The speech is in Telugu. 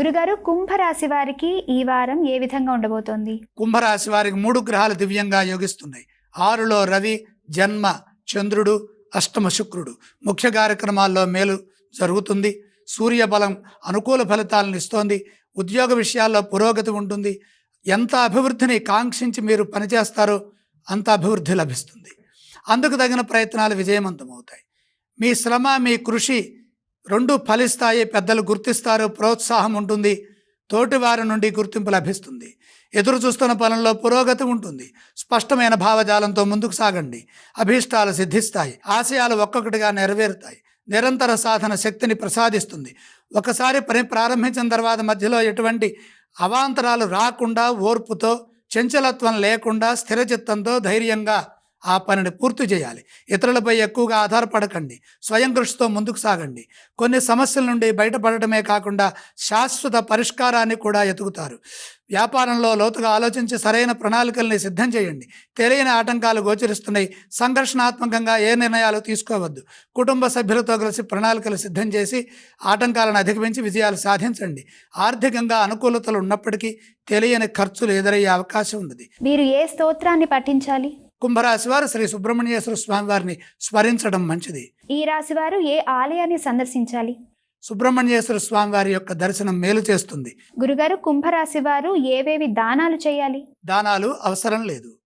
గురుగారు, కుంభరాశి వారికి ఈ వారం ఏ విధంగా ఉండబోతోంది? కుంభరాశి వారికి 3 గ్రహాలు దివ్యంగా యోగిస్తున్నాయి. 6లో రవి, జన్మ చంద్రుడు, అష్టమ శుక్రుడు. ముఖ్య కార్యక్రమాల్లో మేలు జరుగుతుంది. సూర్య బలం అనుకూల ఫలితాలను ఇస్తోంది. ఉద్యోగ విషయాల్లో పురోగతి ఉంటుంది. ఎంత అభివృద్ధిని కాంక్షించి మీరు పనిచేస్తారో అంత అభివృద్ధి లభిస్తుంది. అందుకు తగిన ప్రయత్నాలు విజయవంతమవుతాయి. మీ శ్రమ, మీ కృషి రెండు ఫలిస్తాయి. పెద్దలు గుర్తిస్తారు, ప్రోత్సాహం ఉంటుంది. తోటివారి నుండి గుర్తింపు లభిస్తుంది. ఎదురు చూస్తున్న పనుల్లో పురోగతి ఉంటుంది. స్పష్టమైన భావజాలంతో ముందుకు సాగండి. అభీష్టాలు సిద్ధిస్తాయి. ఆశయాలు ఒక్కొక్కటిగా నెరవేరుతాయి. నిరంతర సాధన శక్తిని ప్రసాదిస్తుంది. ఒకసారి పని ప్రారంభించిన తర్వాత మధ్యలో ఎటువంటి అవాంతరాలు రాకుండా ఓర్పుతో, చంచలత్వం లేకుండా, స్థిరచిత్తంతో ధైర్యంగా ఆ పనిని పూర్తి చేయాలి. ఇతరులపై ఎక్కువగా ఆధారపడకండి. స్వయం కృషితో ముందుకు సాగండి. కొన్ని సమస్యల నుండి బయటపడటమే కాకుండా శాశ్వత పరిష్కారాన్ని కూడా ఎతుకుతారు. వ్యాపారంలో లోతుగా ఆలోచించి సరైన ప్రణాళికల్ని సిద్ధం చేయండి. తెలియని ఆటంకాలు గోచరిస్తున్నాయి. సంఘర్షణాత్మకంగా ఏ నిర్ణయాలు తీసుకోవద్దు. కుటుంబ సభ్యులతో కలిసి ప్రణాళికలు సిద్ధం చేసి ఆటంకాలను అధిగమించి విజయాలు సాధించండి. ఆర్థికంగా అనుకూలతలు ఉన్నప్పటికీ తెలియని ఖర్చులు ఎదురయ్యే అవకాశం ఉన్నది. మీరు ఏ స్తోత్రాన్ని పఠించాలి? కుంభరాశి వారు శ్రీ సుబ్రహ్మణ్యేశ్వర స్వామి వారిని స్మరించడం మంచిది. ఈ రాశి వారు ఏ ఆలయాన్ని సందర్శించాలి? సుబ్రహ్మణ్యేశ్వర స్వామి వారి యొక్క దర్శనం మేలు చేస్తుంది. గురుగారు, కుంభరాశి వారు ఏవేవి దానాలు చేయాలి? దానాలు అవసరం లేదు.